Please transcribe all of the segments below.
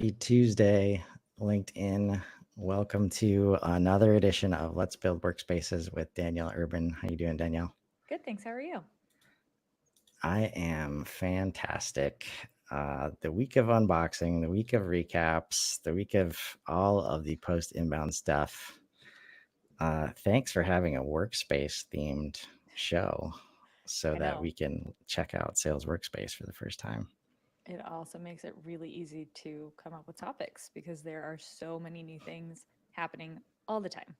Happy Tuesday, LinkedIn. Welcome to another edition of Let's Build Workspaces with Danielle Urban. How you doing, Danielle? Good, thanks. How are you? I am fantastic. The week of unboxing, the week of recaps, the week of all of the post inbound stuff. Thanks for having a workspace themed show so I that know. we can check out Sales Workspace for the first time. It also makes it really easy to come up with topics because there are so many new things happening all the time.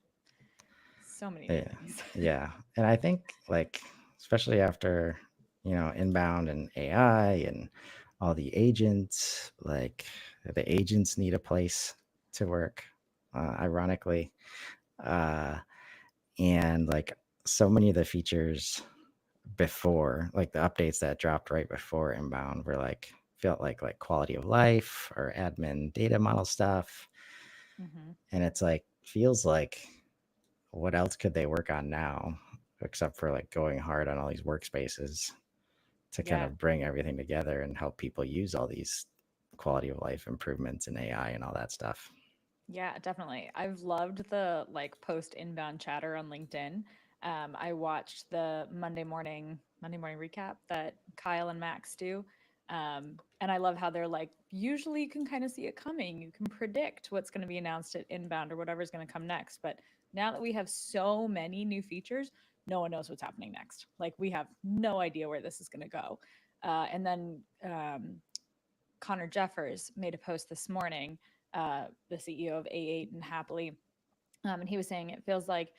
So many new Yeah, things. yeah. And I think especially after, inbound and AI and all the agents, the agents need a place to work, ironically. Uh, and so many of the features before, like the updates that dropped right before inbound were felt like quality of life or admin data model stuff. hmm And it's feels like what else could they work on now except for going hard on all these workspaces to kind Yeah, of bring everything together and help people use all these quality of life improvements in AI and all that stuff. yeah, definitely. I've loved the post inbound chatter on LinkedIn. I watched the Monday morning recap that Kyle and Max do. And I love how they're like, usually you can kind of see it coming. You can predict what's going to be announced at inbound or whatever's going to come next. But now that we have so many new features, no one knows what's happening next. Like we have no idea where this is going to go. And then Connor Jeffers made a post this morning, the CEO of A8 and Happily, and he was saying it feels like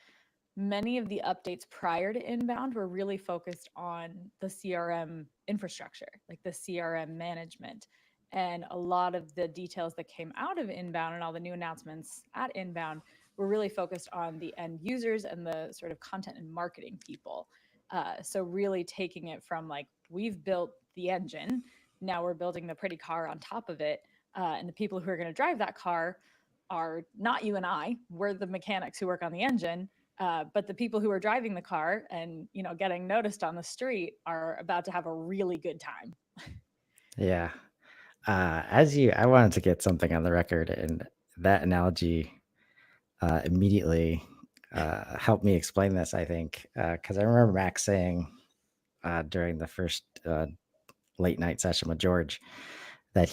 many of the updates prior to inbound were really focused on the CRM infrastructure, like the CRM management. And a lot of the details that came out of inbound and all the new announcements at inbound were really focused on the end users and the sort of content and marketing people. So, really taking it from like, we've built the engine, now we're building the pretty car on top of it. And the people who are going to drive that car are not you and I. We're the mechanics who work on the engine, but the people who are driving the car and getting noticed on the street are about to have a really good time. Yeah. I wanted to get something on the record, and that analogy immediately helped me explain this, I think, because I remember Max saying during the first late night session with George that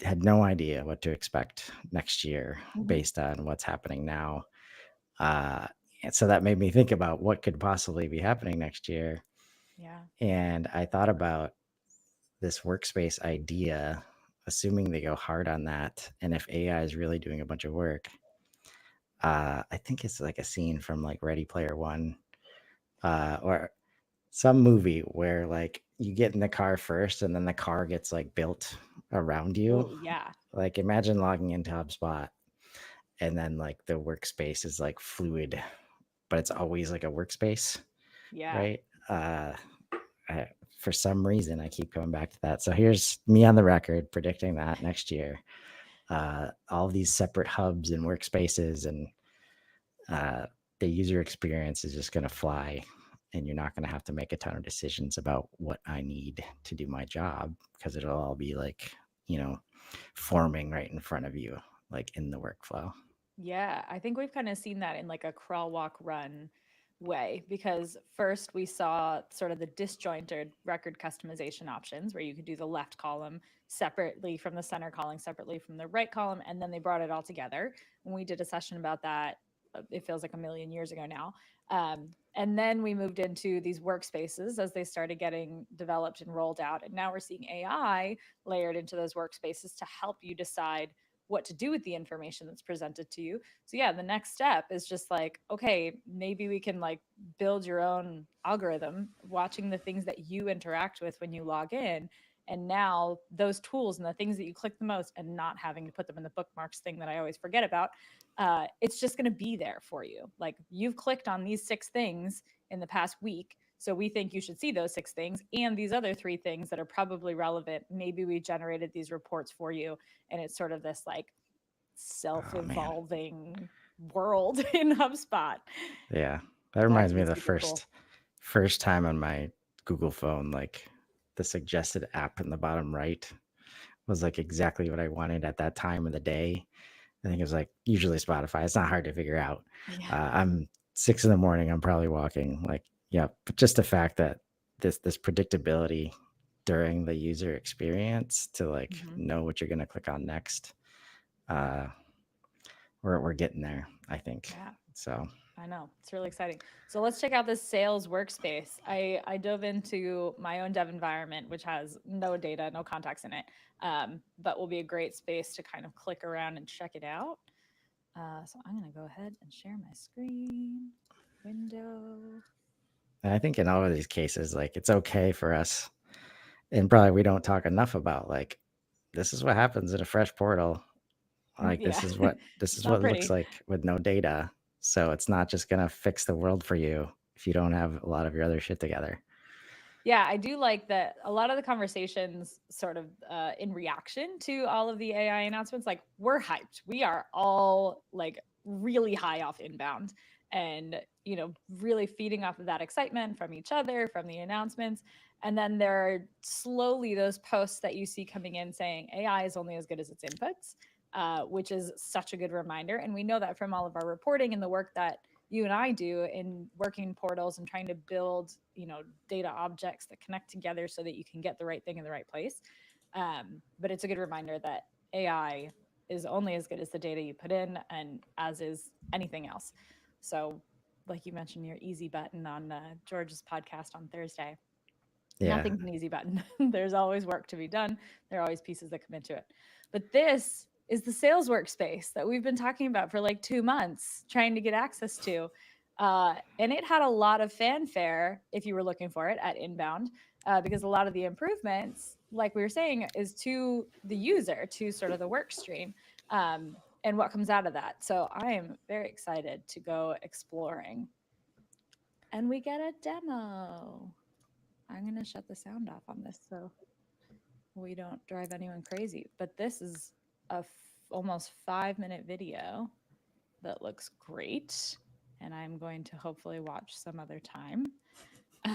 had no idea what to expect next year Mhm. based on what's happening now. And so that made me think about what could possibly be happening next year. Yeah. And I thought about this workspace idea, assuming they go hard on that. And if AI is really doing a bunch of work, I think it's like a scene from Ready Player One, or some movie where you get in the car first and then the car gets built around you. Oh, yeah. Imagine logging into HubSpot and then the workspace is fluid, but it's always a workspace, Yeah. right? I, for some reason, I keep coming back to that. So here's me on the record predicting that next year, all these separate hubs and workspaces, and uh, the user experience is just going to fly. And you're not going to have to make a ton of decisions about what I need to do my job because it'll all be you know, forming right in front of you, in the workflow. Yeah, I think we've kind of seen that in like a crawl, walk, run way because first we saw sort of the disjointed record customization options where you could do the left column separately from the center column, separately from the right column, and then they brought it all together. And we did a session about that. It feels like a million years ago now. And then we moved into these workspaces as they started getting developed and rolled out. And now we're seeing AI layered into those workspaces to help you decide what to do with the information that's presented to you. So yeah, the next step is just like, okay, maybe we can like build your own algorithm watching the things that you interact with when you log in. And now those tools and the things that you click the most and not having to put them in the bookmarks thing that I always forget about, it's just going to be there for you. Like you've clicked on these six things in the past week. So we think you should see those six things and these other three things that are probably relevant. Maybe we generated these reports for you, and it's sort of this like Oh man, self-evolving world in HubSpot. yeah, that That reminds could me be of the super cool. first time on my Google phone, the suggested app in the bottom right was like exactly what I wanted at that time of the day. I think it was like usually Spotify. It's not hard to figure out. Yeah. I'm 6 in the morning. I'm probably walking. Like, yeah, but just the fact that this predictability during the user experience to like Hmm. know what you're gonna click on next. Uh, we're getting there, I think. Yeah. So I know. It's really exciting. So let's check out this sales workspace. I dove into my own dev environment, which has no data, no context in it, but will be a great space to kind of click around and check it out. So I'm going to go ahead and share my screen window. and I think in all of these cases, like it's okay for us, and probably we don't talk enough about like this is what happens in a fresh portal. Like Yeah, this it's is not what it looks pretty. like with no data. So it's not just gonna fix the world for you if you don't have a lot of your other shit together. Yeah, I do like that a lot of the conversations sort of in reaction to all of the AI announcements, like we're hyped. We are all like really high off inbound and, really feeding off of that excitement from each other, from the announcements. And then there are slowly those posts that you see coming in saying AI is only as good as its inputs, which is such a good reminder. And we know that from all of our reporting and the work that you and I do in working portals and trying to build, data objects that connect together so that you can get the right thing in the right place. But it's a good reminder that AI is only as good as the data you put in, and as is anything else. So, like you mentioned, your easy button on George's podcast on Thursday. Yeah. Nothing's an easy button. There's always work to be done. There are always pieces that come into it. But this is the sales workspace that we've been talking about for like 2 months, trying to get access to. And it had a lot of fanfare if you were looking for it at Inbound, because a lot of the improvements, like we were saying, is to the user, to sort of the work stream, and what comes out of that. So I am very excited to go exploring. And we get a demo. I'm going to shut the sound off on this so we don't drive anyone crazy. But this is almost 5-minute video that looks great. And I'm going to hopefully watch some other time.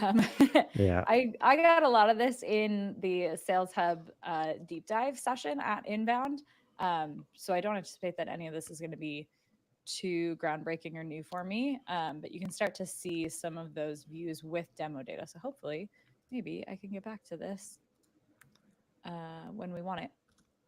Um, Yeah. I got a lot of this in the Sales Hub deep dive session at Inbound. So I don't anticipate that any of this is going to be too groundbreaking or new for me. But you can start to see some of those views with demo data. So hopefully, maybe I can get back to this when we want it.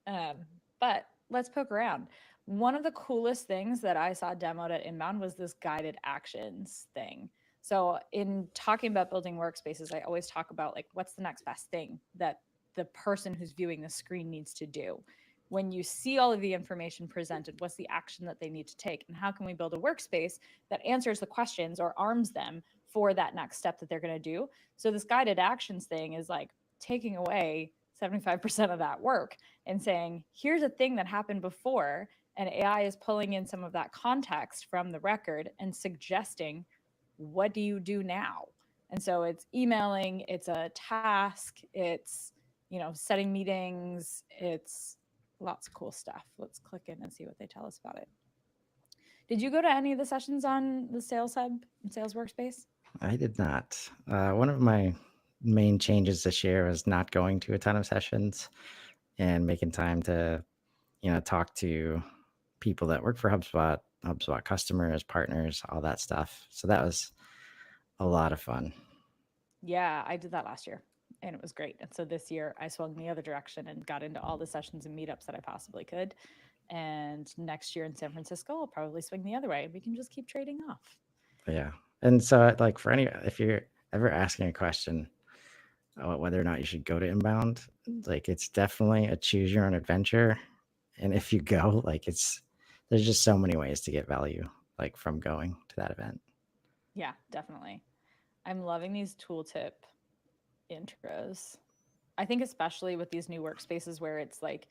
Um, but let's poke around. One of the coolest things that I saw demoed at Inbound was this guided actions thing. So, in talking about building workspaces, I always talk about like what's the next best thing that the person who's viewing the screen needs to do. When you see all of the information presented, what's the action that they need to take? And how can we build a workspace that answers the questions or arms them for that next step that they're going to do? So, this guided actions thing is like taking away 75% of that work and saying, here's a thing that happened before. And AI is pulling in some of that context from the record and suggesting, what do you do now? And so it's emailing, it's a task, it's, setting meetings, it's lots of cool stuff. Let's click in and see what they tell us about it. Did you go to any of the sessions on the Sales Hub and Sales Workspace? I did not. One of my main changes this year was not going to a ton of sessions and making time to, talk to people that work for HubSpot, HubSpot customers, partners, all that stuff. So that was a lot of fun. Yeah, I did that last year and it was great. And so this year I swung the other direction and got into all the sessions and meetups that I possibly could. And next year in San Francisco, I'll probably swing the other way. We can just keep trading off. Yeah. And so, like, for any, if you're ever asking a question about whether or not you should go to inbound, like, it's definitely a choose your own adventure. And if you go, like, there's just so many ways to get value, like, from going to that event. Yeah, definitely. I'm loving these tooltip intros. I think, especially with these new workspaces where it's like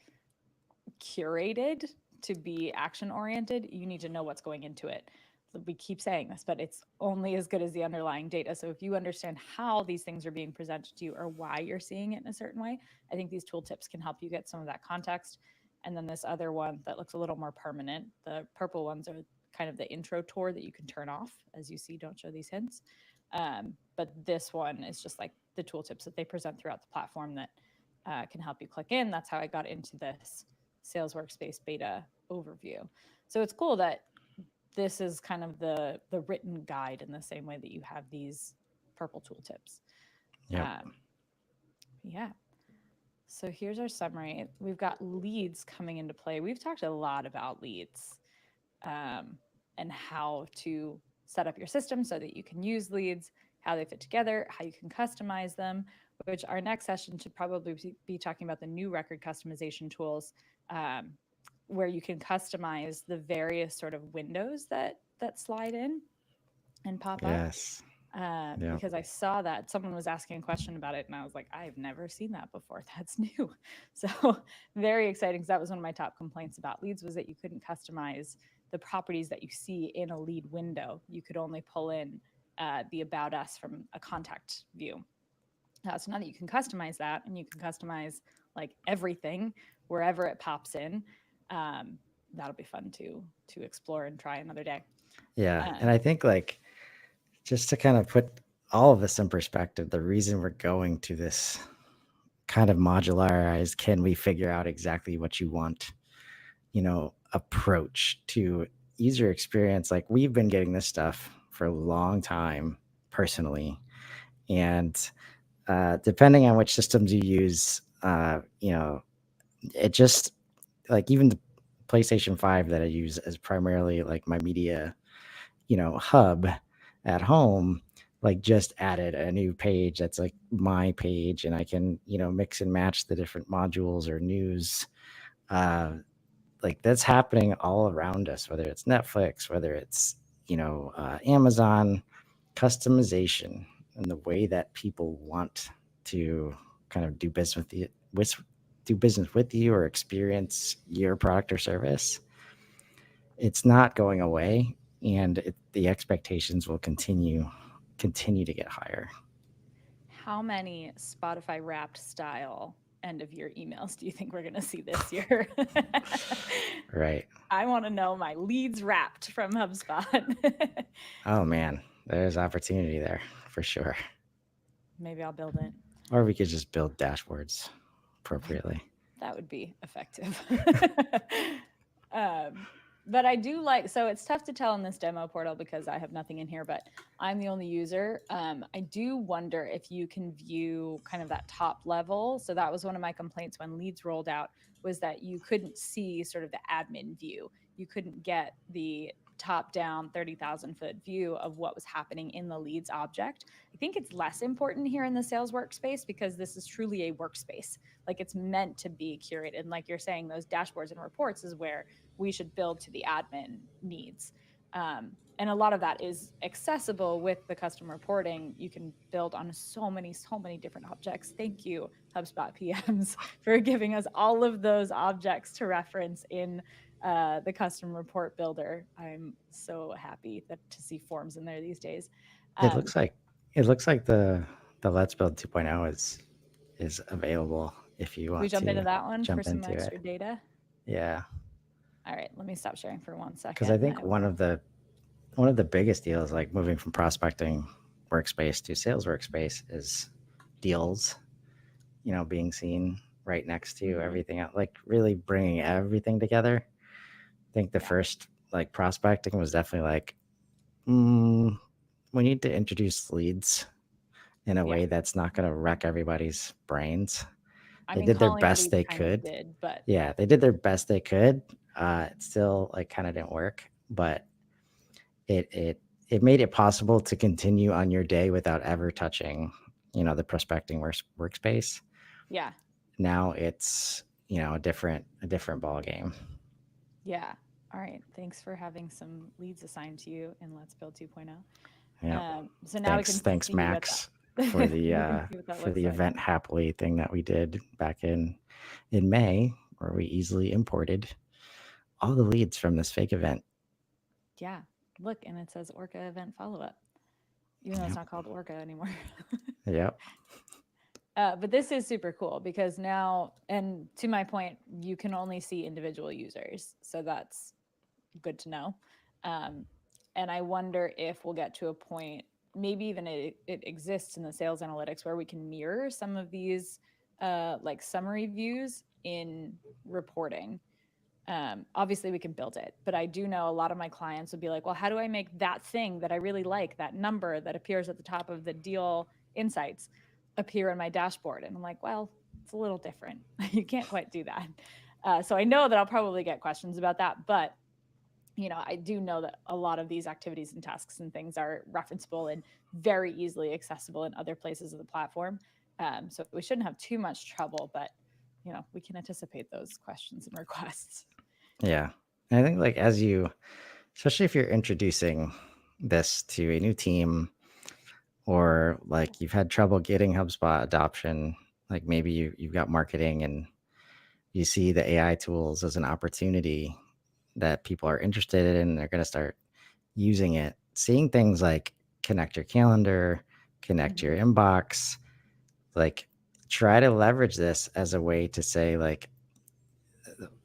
curated to be action oriented, you need to know what's going into it. We keep saying this, but it's only as good as the underlying data. So if you understand how these things are being presented to you or why you're seeing it in a certain way, I think these tooltips can help you get some of that context. And then this other one that looks a little more permanent, the purple ones are kind of the intro tour that you can turn off. As you see, don't show these hints. But this one is just like the tooltips that they present throughout the platform that can help you click in. That's how I got into this Sales Workspace beta overview. So it's cool that this is kind of the written guide in the same way that you have these purple tooltips. Yep. Um, yeah. So here's our summary. We've got leads coming into play. We've talked a lot about leads, and how to set up your system so that you can use leads, how they fit together, how you can customize them, which our next session should probably be talking about the new record customization tools, um, where you can customize the various sort of windows that slide in and pop up. Yes. Yep. Because I saw that someone was asking a question about it, and I was like, I've never seen that before. That's new. So very exciting, because that was one of my top complaints about leads, was that you couldn't customize the properties that you see in a lead window. You could only pull in the About Us from a contact view. So now that you can customize that, and you can customize like everything wherever it pops in, um, that'll be fun to explore and try another day. Yeah. And Um, I think like just to kind of put all of this in perspective, the reason we're going to this kind of modularized, can we figure out exactly what you want, approach to user experience. Like we've been getting this stuff for a long time personally. And depending on which systems you use, it just like even the PlayStation 5 that I use as primarily like my media, hub at home, like just added a new page that's like my page, and I can, mix and match the different modules or news. Uh, like that's happening all around us, whether it's Netflix, whether it's, Amazon. Customization and the way that people want to kind of do business with you or experience your product or service, it's not going away, and the expectations will continue to get higher. How many Spotify Wrapped style end of year emails do you think we're going to see this year? Right. I want to know my leads wrapped from HubSpot. Oh man, there's opportunity there for sure. Maybe I'll build it. Or we could just build dashboards appropriately. That would be effective. um, but I do like, so it's tough to tell in this demo portal because I have nothing in here, but I'm the only user. I do wonder if you can view kind of that top level. So that was one of my complaints when leads rolled out, was that you couldn't see sort of the admin view. You couldn't get the top down 30,000-foot view of what was happening in the leads object. I think it's less important here in the sales workspace because this is truly a workspace. Like it's meant to be curated. And like you're saying, those dashboards and reports is where we should build to the admin needs. And a lot of that is accessible with the custom reporting. You can build on so many different objects. Thank you, HubSpot PMs, for giving us all of those objects to reference in the custom report builder. I'm so happy to see forms in there these days. It Um, looks like it looks like the Let's Build 2.0 is available if you can we want jump into to that one for jump some into it. extra data? Yeah, All right, let me stop sharing for 1 because second. I And think one of the biggest deals, like moving from prospecting workspace to sales workspace, is deals, being seen right next to Mhm. everything else, like really bringing everything together. I think the Yeah, first like prospecting was definitely like, mm, we need to introduce leads in a yeah. way that's not going to wreck everybody's brains. I They mean, did their calling it best leads they kind of could. did, but Yeah, they did their best they could. It still like kind of didn't work, but it made it possible to continue on your day without ever touching, the prospecting workspace. yeah, Now it's, a different ball game. yeah. All right. Thanks for having some leads assigned to you in Let's Build 2.0. Yeah. So now we Thanks, can thanks, see what Max, for that the we can see what that looks like. event happily thing that we did back in May, where we easily imported all the leads from this fake event. Yeah. Look, and it says Orca event follow up, even though it's Yep. not called Orca anymore. Yep. But this is super cool because now, and to my point, you can only see individual users. So that's good to know. Um, and I wonder if we'll get to a point, maybe even it exists in the sales analytics where we can mirror some of these like summary views in reporting. Obviously we can build it, but I do know a lot of my clients would be like, well, how do I make that thing that I really like, that number that appears at the top of the deal insights, appear in my dashboard? And I'm like, well, it's a little different. You can't quite do that. So I know that I'll probably get questions about that, but I do know that a lot of these activities and tasks and things are referenceable and very easily accessible in other places of the platform. So we shouldn't have too much trouble, but we can anticipate those questions and requests. Yeah. And I think like as you, especially if you're introducing this to a new team, or like you've had trouble getting HubSpot adoption, like maybe you've got marketing and you see the AI tools as an opportunity that people are interested in, they're going to start using it. Seeing things like connect your calendar, connect your inbox, like try to leverage this as a way to say, like,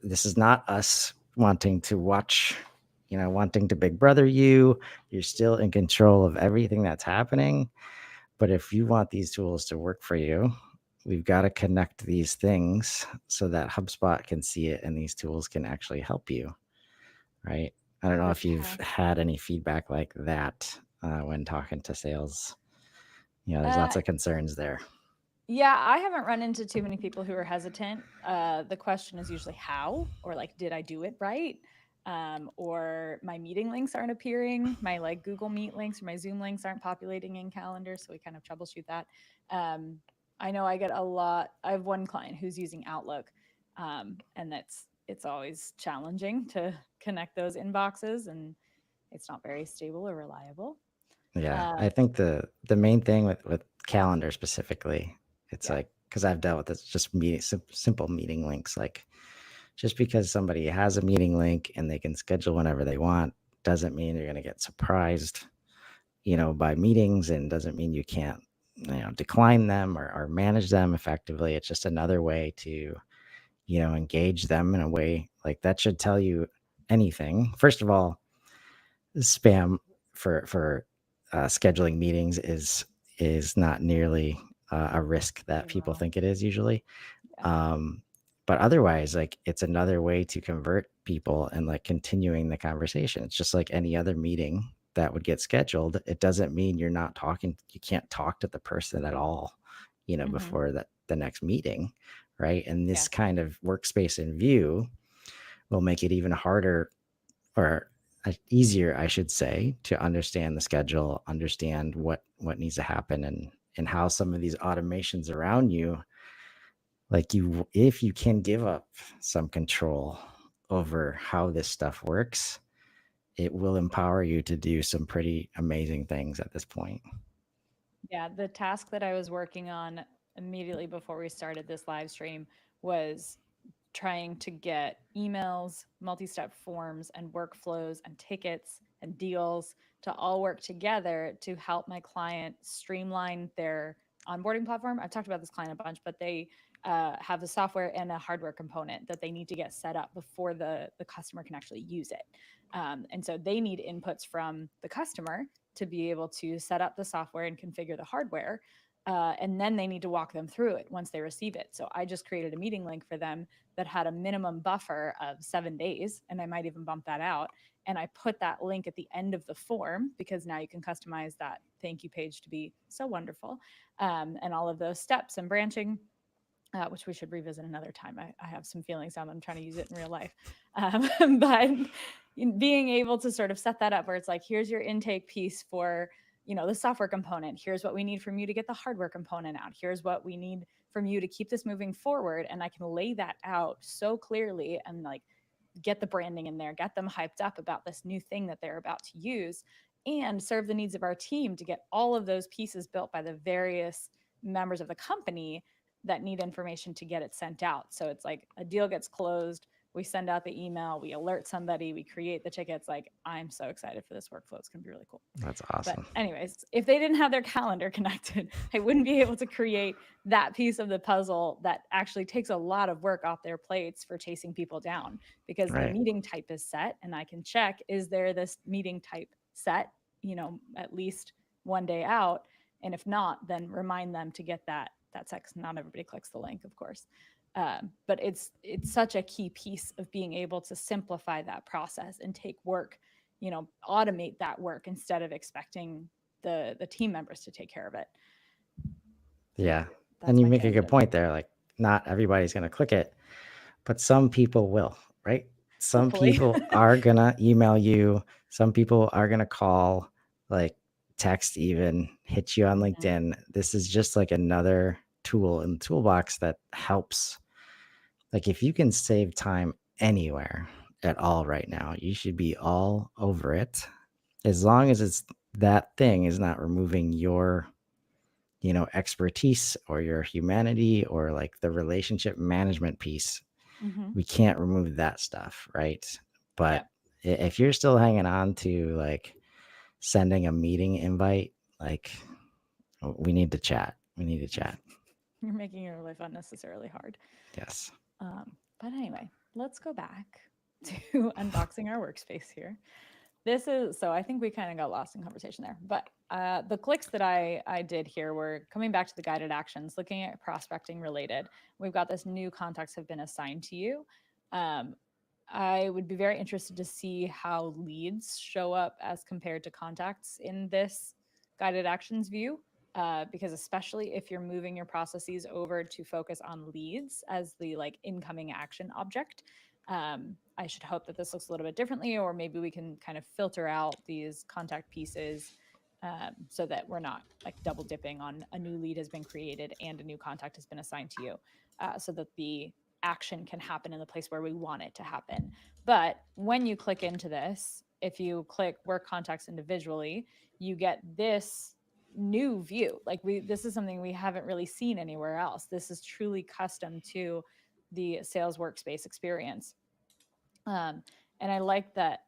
this is not us wanting to watch, wanting to big brother you. You're still in control of everything that's happening. But if you want these tools to work for you, we've got to connect these things so that HubSpot can see it and these tools can actually help you. Right. I don't know The if you've task. had any feedback like that when talking to sales. There's Uh, lots of concerns there. yeah, I haven't run into too many people who are hesitant. The question is usually how, or like, did I do it right? Or my meeting links aren't appearing. My like Google Meet links or my Zoom links aren't populating in calendar. So we kind of troubleshoot that. Um, I know I get a lot. I have one client who's using Outlook, and it's always challenging to connect those inboxes, and it's not very stable or reliable. Yeah, Uh, I think the main thing with calendar specifically, it's yeah. like because I've dealt with this, just simple meeting links. Like just because somebody has a meeting link and they can schedule whenever they want doesn't mean you're going to get surprised, by meetings, and doesn't mean you can't, decline them or manage them effectively. It's just another way to, engage them in a way like that should tell you anything. First of all, spam for scheduling meetings is not nearly a risk that Very people low. think it is usually. Yeah. Um, but otherwise, like it's another way to convert people and like continuing the conversation. It's just like any other meeting that would get scheduled. It doesn't mean you're not talking. You can't talk to the person at all, Hmm. before the next meeting, right? And Yeah. this kind of workspace and view will make it even harder or easier, I should say, to understand the schedule, understand what needs to happen, and how some of these automations around you, like if you can give up some control over how this stuff works, it will empower you to do some pretty amazing things at this point. Yeah, the task that I was working on immediately before we started this live stream was trying to get emails, multi step forms, and workflows and tickets and deals to all work together to help my client streamline their onboarding platform. I've talked about this client a bunch, but they have a software and a hardware component that they need to get set up before the customer can actually use it. And so they need inputs from the customer to be able to set up the software and configure the hardware. And then they need to walk them through it once they receive it. So I just created a meeting link for them that had a minimum buffer of 7 days, and I might even bump that out. And I put that link at the end of the form because now you can customize that thank you page to be so wonderful, and all of those steps and branching. Which we should revisit another time. I have some feelings now that I'm trying to use it in real life. But being able to sort of set that up where it's like, here's your intake piece for the software component. Here's what we need from you to get the hardware component out. Here's what we need from you to keep this moving forward. And I can lay that out so clearly and like get the branding in there, get them hyped up about this new thing that they're about to use, and serve the needs of our team to get all of those pieces built by the various members of the company that need information to get it sent out. So it's like a deal gets closed, we send out the email, we alert somebody, we create the tickets. Like, I'm so excited for this workflow. It's going to be really cool. That's But awesome. anyways, if they didn't have their calendar connected, I wouldn't be able to create that piece of the puzzle that actually takes a lot of work off their plates for chasing people down, because the Right. meeting type is set and I can check, is there this meeting type set, at least one day out? And if not, then remind them to get that that text. Not everybody clicks the link, of course. But it's such a key piece of being able to simplify that process and take work, automate that work instead of expecting the team members to take care of it. Yeah. And That's you my make a good tangent. point there. Like, not everybody's going to click it, but some people will, right? Some Hopefully. people are going to email you. Some people are going to call, like text, even hit you on Mhm. LinkedIn. This is just like another tool in the toolbox that helps. Like, if you can save time anywhere at all right now, you should be all over it. As long as that thing is not removing your expertise or your humanity or like the relationship management piece. Mhm. We can't remove that stuff, right? But Yep. if you're still hanging on to like sending a meeting invite, like, we need to chat. We need to chat. You're making your life unnecessarily hard. Yes. But anyway, let's go back to unboxing our workspace here. This is so I think we kind of got lost in conversation there. But the clicks that I did here were coming back to the guided actions, looking at prospecting related. We've got this new contacts have been assigned to you. Um, I would be very interested to see how leads show up as compared to contacts in this guided actions view. Because especially if you're moving your processes over to focus on leads as the like incoming action object, I should hope that this looks a little bit differently, or maybe we can kind of filter out these contact pieces so that we're not like double dipping on a new lead has been created and a new contact has been assigned to you, so that the action can happen in the place where we want it to happen. But when you click into this, if you click work contacts individually, you get this new view. Like this is something we haven't really seen anywhere else. This is truly custom to the sales workspace experience. Um, and I like that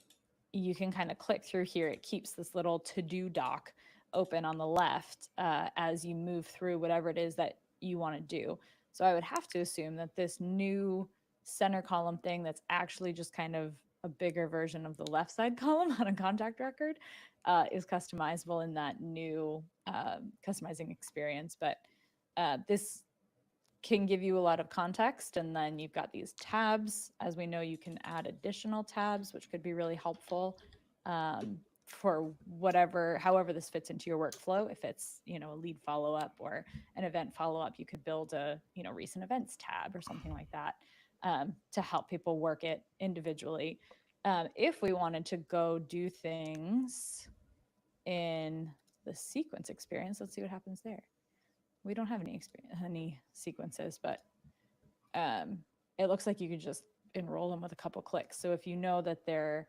you can kind of click through here. It keeps this little to-do doc open on the left as you move through whatever it is that you want to do. So I would have to assume that this new center column thing that's actually just kind of a bigger version of the left side column on a contact record is customizable in that new customizing experience. But this can give you a lot of context. And then you've got these tabs. As we know, you can add additional tabs, which could be really helpful for however this fits into your workflow. If it's, a lead follow up or an event follow up, you could build a, recent events tab or something like that to help people work it individually. If we wanted to go do things in the sequence experience, let's see what happens there. We don't have any sequences, but um, it looks like you could just enroll them with a couple clicks. So if you know that there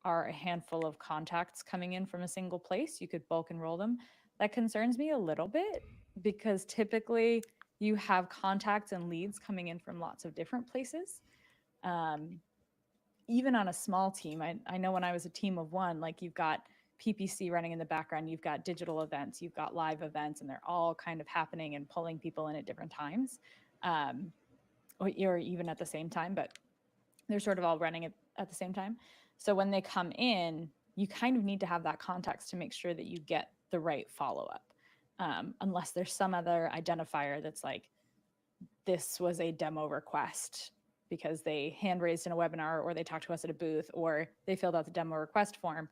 are a handful of contacts coming in from a single place, you could bulk enroll them. That concerns me a little bit because typically you have contacts and leads coming in from lots of different places. Um, Even on a small team, I know when I was a team of one, like you've got PPC running in the background, you've got digital events, you've got live events, and they're all kind of happening and pulling people in at different times, um, or even at the same time, but they're sort of all running at the same time. So when they come in, you kind of need to have that context to make sure that you get the right follow up, unless there's some other identifier that's like, this was a demo request because they hand raised in a webinar or they talked to us at a booth or they filled out the demo request form,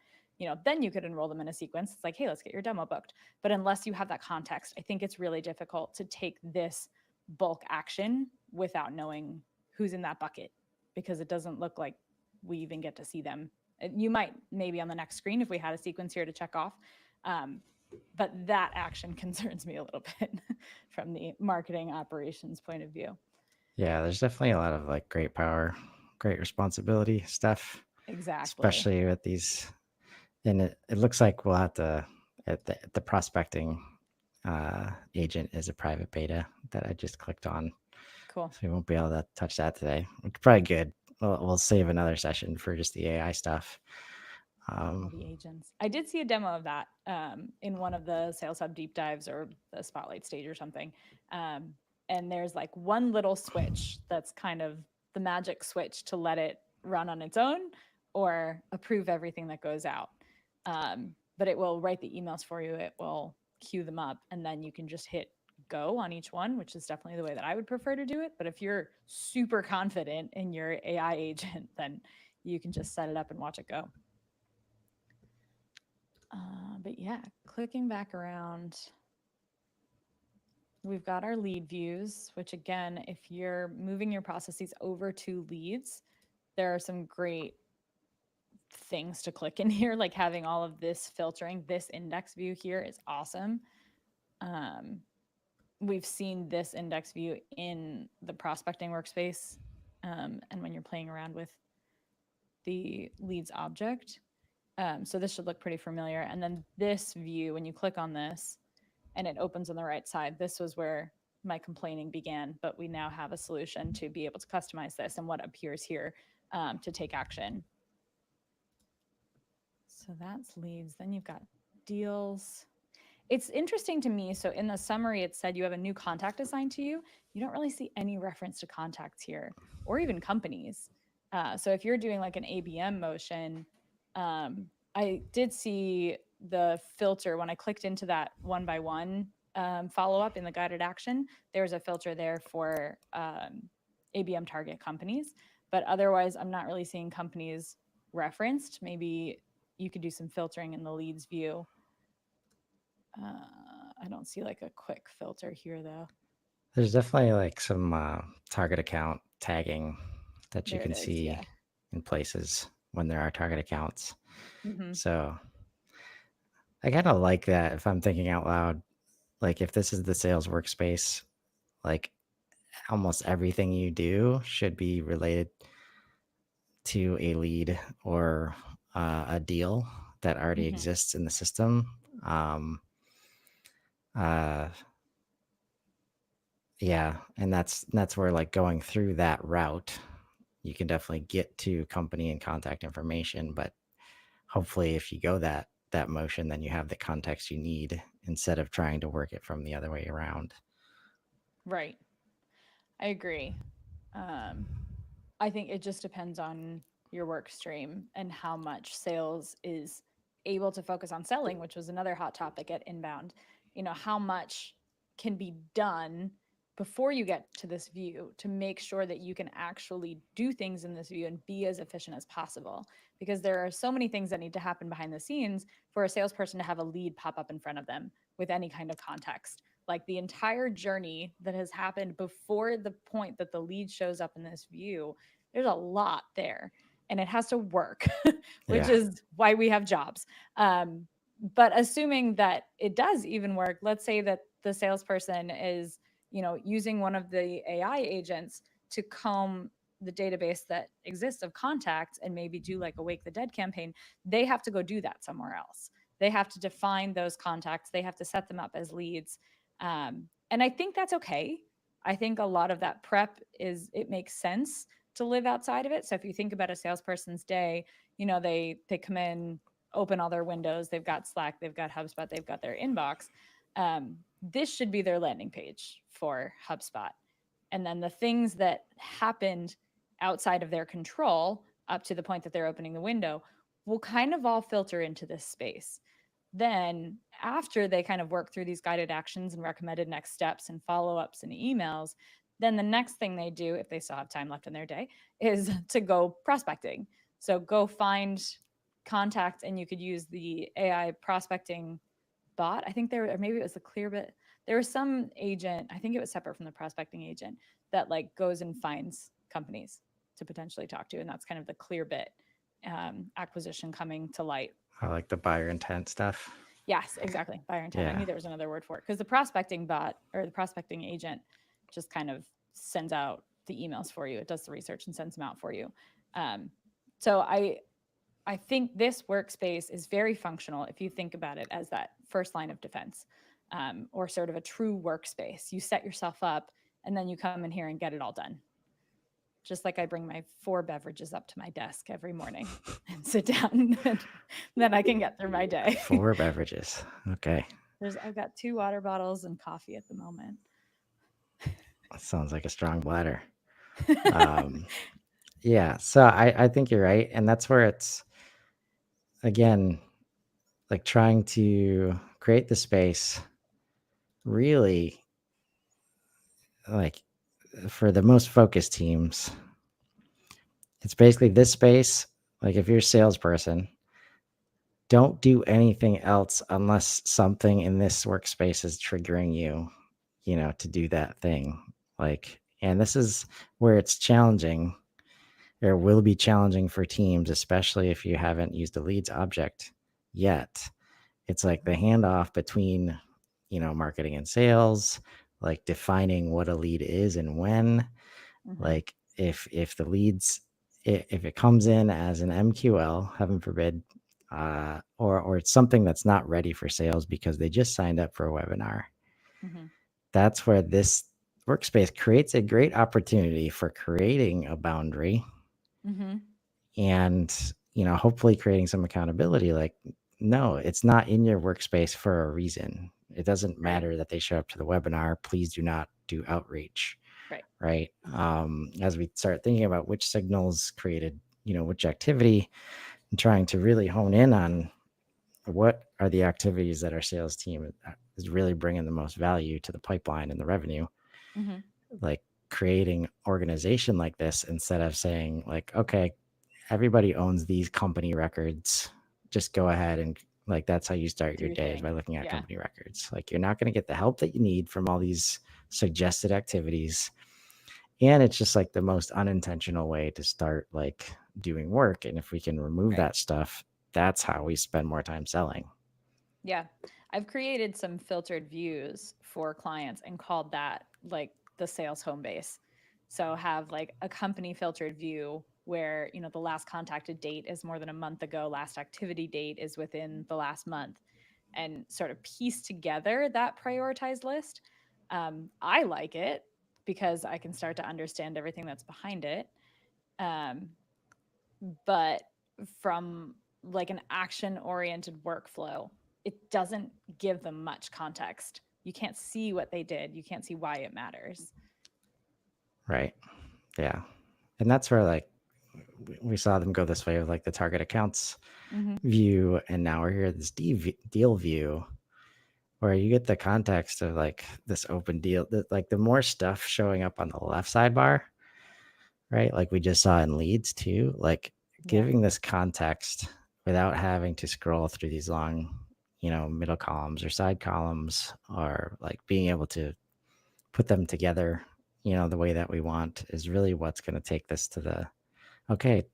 then you could enroll them in a sequence. It's like, hey, let's get your demo booked. But unless you have that context, I think it's really difficult to take this bulk action without knowing who's in that bucket because it doesn't look like we even get to see them. You might maybe on the next screen if we had a sequence here to check off. Um, but that action concerns me a little bit from the marketing operations point of view. Yeah, there's definitely a lot of like great power, great responsibility stuff, Exactly. especially with these. And it looks like we'll have to, the prospecting agent is a private beta that I just clicked on. Cool. So we won't be able to touch that today. It's probably good. We'll save another session for just the AI stuff. All the agents. I did see a demo of that in one of the Sales Hub deep dives or the Spotlight stage or something. Um, and there's like one little switch that's kind of the magic switch to let it run on its own or approve everything that goes out. But it will write the emails for you. It will queue them up, and then you can just hit go on each one, which is definitely the way that I would prefer to do it. But if you're super confident in your AI agent, then you can just set it up and watch it go. But yeah, clicking back around, we've got our lead views, which again, if you're moving your processes over to leads, there are some great things to click in here, like having all of this filtering. This index view here is awesome. Um, we've seen this index view in the prospecting workspace, and when you're playing around with the leads object. So this should look pretty familiar. And then this view, when you click on this and it opens on the right side, this was where my complaining began, but we now have a solution to be able to customize this and what appears here to take action. So that's leads. Then you've got deals. It's interesting to me. So in the summary, it said you have a new contact assigned to you. You don't really see any reference to contacts here or even companies. So if you're doing like an ABM motion, I did see the filter when I clicked into that one by one follow up in the guided action. There's a filter there for ABM target companies, but otherwise, I'm not really seeing companies referenced. Maybe you could do some filtering in the leads view. I don't see like a quick filter here though. There's definitely like some target account tagging that you There it can is. see Yeah. in places when there are target accounts. Mm-hmm. So I kind of like that if I'm thinking out loud. Like if this is the sales workspace, like almost everything you do should be related to a lead or a deal that already Mm-hmm. exists in the system. Uh, yeah, and that's where like going through that route, you can definitely get to company and contact information. But hopefully, if you go that motion, then you have the context you need instead of trying to work it from the other way around. Right. I agree. Um, I think it just depends on your work stream and how much sales is able to focus on selling, which was another hot topic at Inbound. How much can be done before you get to this view to make sure that you can actually do things in this view and be as efficient as possible. Because there are so many things that need to happen behind the scenes for a salesperson to have a lead pop up in front of them with any kind of context. Like the entire journey that has happened before the point that the lead shows up in this view, there's a lot there and it has to work, which Yeah, is why we have jobs. But assuming that it does even work, let's say that the salesperson is, using one of the AI agents to comb the database that exists of contacts and maybe do like a Wake the Dead campaign, they have to go do that somewhere else. They have to define those contacts. They have to set them up as leads. And I think that's okay. I think a lot of that prep it makes sense to live outside of it. So if you think about a salesperson's day, they come in, open all their windows, they've got Slack, they've got HubSpot, they've got their inbox. This should be their landing page for HubSpot. And then the things that happened outside of their control up to the point that they're opening the window will kind of all filter into this space. Then, after they kind of work through these guided actions and recommended next steps and follow ups and emails, then the next thing they do, if they still have time left in their day, is to go prospecting. So go find contacts, and you could use the AI prospecting bot. I think there, or maybe it was the Clearbit. There was some agent, I think it was separate from the prospecting agent, that like goes and finds companies to potentially talk to. And that's kind of the Clearbit acquisition coming to light. I like the buyer intent stuff. Yes, exactly. Buyer intent. I Yeah, knew there was another word for it because the prospecting bot or the prospecting agent just kind of sends out the emails for you. It does the research and sends them out for you. Um, so I think this workspace is very functional if you think about it as that first line of defense, or sort of a true workspace. You set yourself up and then you come in here and get it all done. Just like I bring my 4 beverages up to my desk every morning and sit down, and then I can get through my day. 4 beverages. Okay, I've got 2 water bottles and coffee at the moment. that sounds like a strong bladder. Um, yeah, so I think you're right, and that's where it's again like trying to create the space really like for the most focused teams, it's basically this space. Like if you're a salesperson, don't do anything else unless something in this workspace is triggering you, to do that thing. Like, and this is where it's challenging, or will be challenging for teams, especially if you haven't used a leads object yet. It's like the handoff between, marketing and sales, like defining what a lead is and when. Mm-hmm. Like if the leads, if it comes in as an MQL, heaven forbid, or it's something that's not ready for sales because they just signed up for a webinar, Mm-hmm. that's where this workspace creates a great opportunity for creating a boundary Mm-hmm. and, hopefully creating some accountability. Like, no, it's not in your workspace for a reason. It doesn't Right. matter that they show up to the webinar. Please do not do outreach. Right. Right. As we start thinking about which signals created, which activity, and trying to really hone in on what are the activities that our sales team is really bringing the most value to the pipeline and the revenue, Mm-hmm. like creating organization like this instead of saying like, okay, everybody owns these company records. Just go ahead and like, that's how you start Do your your day, is by thing. looking at Yeah. company records. Like you're not going to get the help that you need from all these suggested activities. And it's just like the most unintentional way to start like doing work. And if we can remove Right. that stuff, that's how we spend more time selling. Yeah. I've created some filtered views for clients and called that like the sales home base. So have like a company filtered view where, the last contacted date is more than a month ago, last activity date is within the last month, and sort of piece together that prioritized list. I like it because I can start to understand everything that's behind it. Um, but from like an action oriented workflow, it doesn't give them much context. You can't see what they did, you can't see why it matters. Right. Yeah. And that's where like we saw them go this way with like the target accounts Mm-hmm. view. And now we're here at this deal view where you get the context of like this open deal, like the more stuff showing up on the left sidebar, right? Like we just saw in leads too, like Yeah. giving this context without having to scroll through these long, middle columns or side columns, or like being able to put them together, the way that we want, is really what's going to take this to the, okay,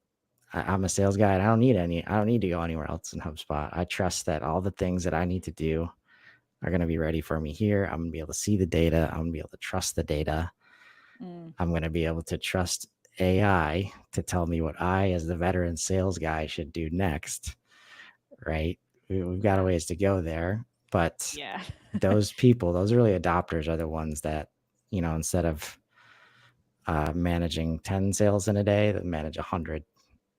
I'm a sales guy and I don't need to go anywhere else in HubSpot. I trust that all the things that I need to do are going to be ready for me here. I'm going to be able to see the data. I'm going to be able to trust the data. Mm, I'm going to be able to trust AI to tell me what I, as the veteran sales guy, should do next. Right. We've got a yeah. ways to go there. But Yeah. those people, those early adopters, are the ones that, instead of managing 10 sales in a day, that manage 100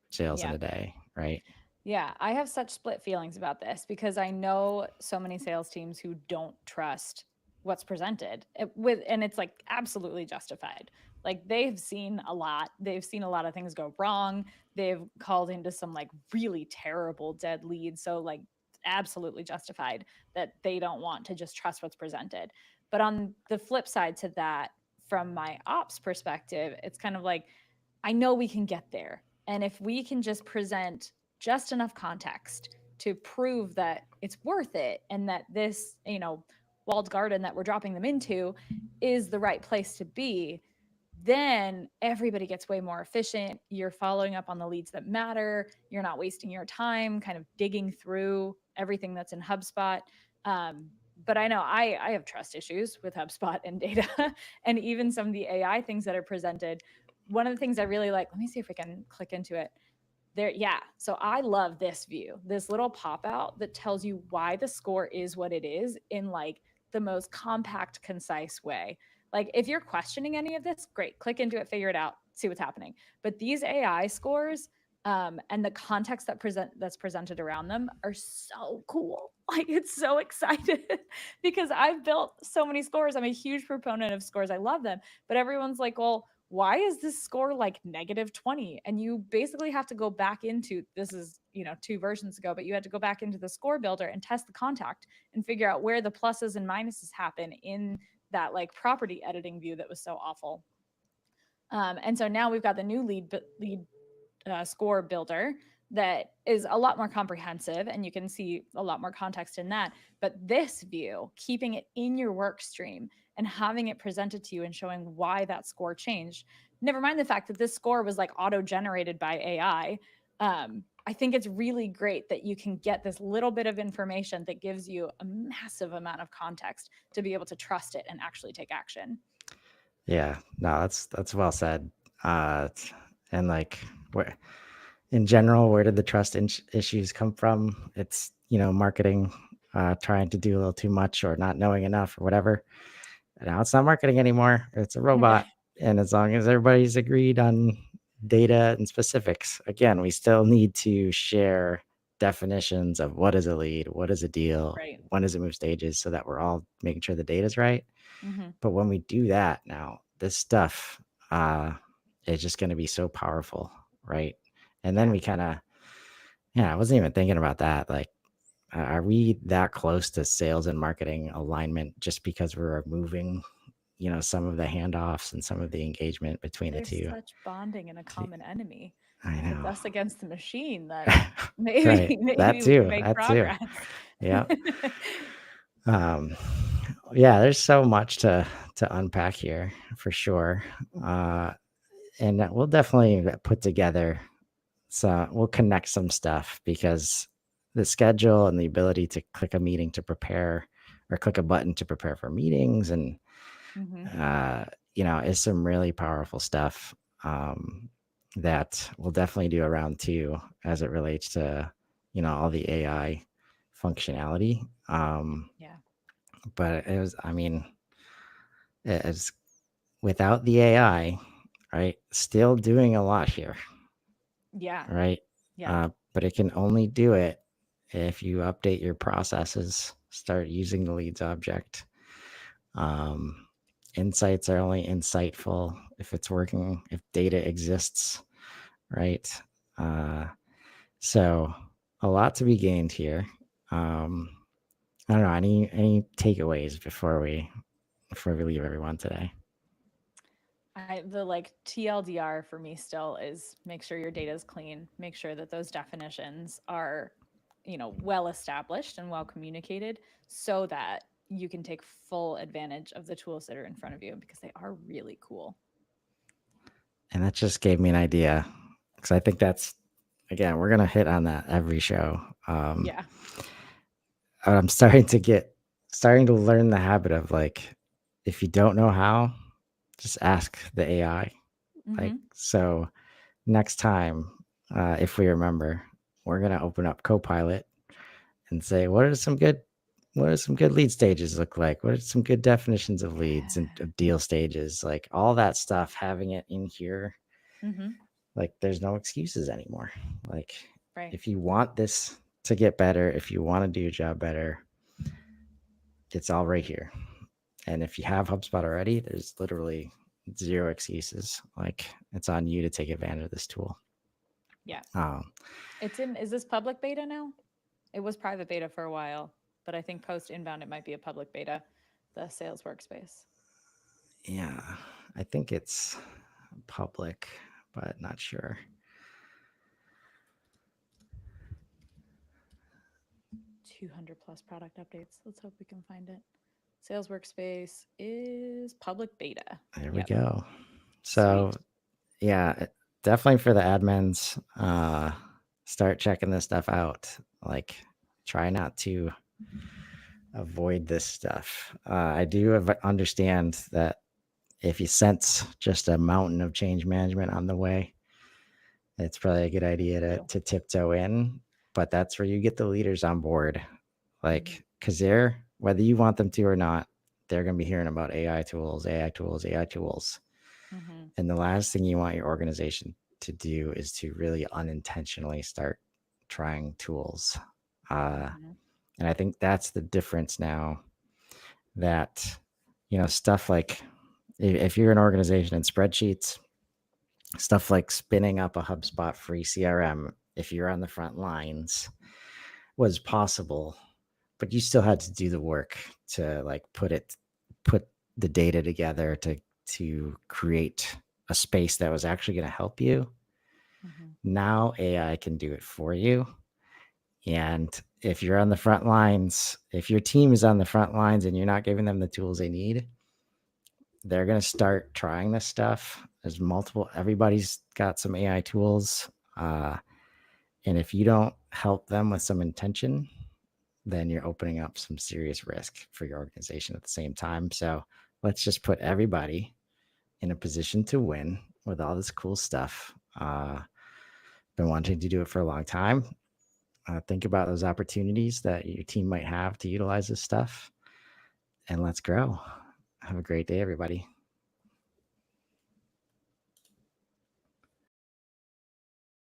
sales in Yeah. a day. Right. Yeah, I have such split feelings about this because I know so many sales teams who don't trust what's presented with, and it's like absolutely justified. Like they've seen a lot, they've seen a lot of things go wrong. They've called into some like really terrible dead leads. So, like, absolutely justified that they don't want to just trust what's presented. But on the flip side to that, from my ops perspective, it's kind of like, I know we can get there. And if we can just present just enough context to prove that it's worth it and that this, walled garden that we're dropping them into is the right place to be, then everybody gets way more efficient. You're following up on the leads that matter. You're not wasting your time kind of digging through everything that's in HubSpot. But I know I have trust issues with HubSpot and data and even some of the AI things that are presented. One of the things I really like, let me see if we can click into it there. Yeah, so I love this view, this little pop out that tells you why the score is what it is in like the most compact, concise way. Like if you're questioning any of this, great, click into it, figure it out, see what's happening. But these AI scores, and the context that's presented around them are so cool. Like it's so excited because I've built so many scores. I'm a huge proponent of scores. I love them, but everyone's like, well, why is this score like -20? And you basically have to go back into, this is, 2 versions ago, but you had to go back into the score builder and test the contact and figure out where the pluses and minuses happen in that like property editing view that was so awful. And so now we've got the new lead score builder that is a lot more comprehensive, and you can see a lot more context in that. But this view, keeping it in your work stream and having it presented to you and showing why that score changed, never mind the fact that this score was like auto generated by AI. I think it's really great that you can get this little bit of information that gives you a massive amount of context to be able to trust it and actually take action. Yeah, no, that's well said. Uh, and like, where in general, where did the trust issues come from? It's marketing, trying to do a little too much or not knowing enough or whatever. Now it's not marketing anymore. It's a robot, and as long as everybody's agreed on data and specifics, again, we still need to share definitions of what is a lead, what is a deal, Right. when does it move stages, so that we're all making sure the data's right. Mm-hmm. But when we do that now, this stuff uh, is just going to be so powerful, right? And then Yeah. we kind of, yeah, I wasn't even thinking about that. Like, are we that close to sales and marketing alignment just because we're removing, some of the handoffs and some of the engagement between the There's two? such bonding and a common enemy. I If it's know. us against the machine, then maybe Right. That maybe we can too. make That too. progress. Yeah. Um, yeah, there's so much to unpack here for sure. Uh, and we'll definitely put together, so we'll connect some stuff, because the schedule and the ability to click a meeting to prepare, or click a button to prepare for meetings, and Hmm. is some really powerful stuff, um, that we'll definitely do around two, as it relates to all the AI functionality. Yeah. But I mean, it's without the AI, right? Still doing a lot here, Yeah. right? Yeah. But it can only do it if you update your processes, start using the leads object. Um, Insights are only insightful if it's working, if data exists, right? Uh, so a lot to be gained here. Um, I don't know, any takeaways before we leave everyone today. The like TLDR for me still is make sure your data is clean, make sure that those definitions are, well established and well communicated so that you can take full advantage of the tools that are in front of you because they are really cool. And that just gave me an idea, because I think that's, again, we're gonna hit on that every show. Yeah. I'm starting to learn the habit of, like, if you don't know how, just ask the AI. Like, Mhm. so next time, if we remember, we're gonna open up Copilot and say, what are some good lead stages look like? What are some good definitions of leads and of deal stages? Like, all that stuff, having it in here, Mhm. like, there's no excuses anymore. Like, Right. if you want this to get better, if you want to do your job better, it's all right here. And if you have HubSpot already, there's literally zero excuses. Like, it's on you to take advantage of this tool. Yeah. Um, Is this public beta now? It was private beta for a while, but I think post inbound it might be a public beta, the sales workspace. yeah, I think it's public, but not sure. 200 plus product updates. Let's hope we can find it. Sales workspace is public beta. There we Yep. go. So, Sweet. yeah, definitely for the admins, start checking this stuff out. Like, try not to avoid this stuff. I do understand that if you sense just a mountain of change management on the way, it's probably a good idea to tiptoe in. But that's where you get the leaders on board. Like, because whether you want them to or not, they're going to be hearing about AI tools, AI tools, AI tools. Mm-hmm. And the last thing you want your organization to do is to really unintentionally start trying tools. Mm-hmm. And I think that's the difference now, that, stuff like, if you're an organization in spreadsheets, stuff like spinning up a HubSpot free CRM, if you're on the front lines, was possible, but you still had to do the work to, like, put the data together to create a space that was actually going to help you. Hmm. Now AI can do it for you. And if you're on the front lines, if your team is on the front lines and you're not giving them the tools they need, they're going to start trying this stuff. There's multiple, everybody's got some AI tools. And if you don't help them with some intention, then you're opening up some serious risk for your organization at the same time. So let's just put everybody in a position to win with all this cool stuff. Been wanting to do it for a long time. Think about those opportunities that your team might have to utilize this stuff, and let's grow. Have a great day, everybody.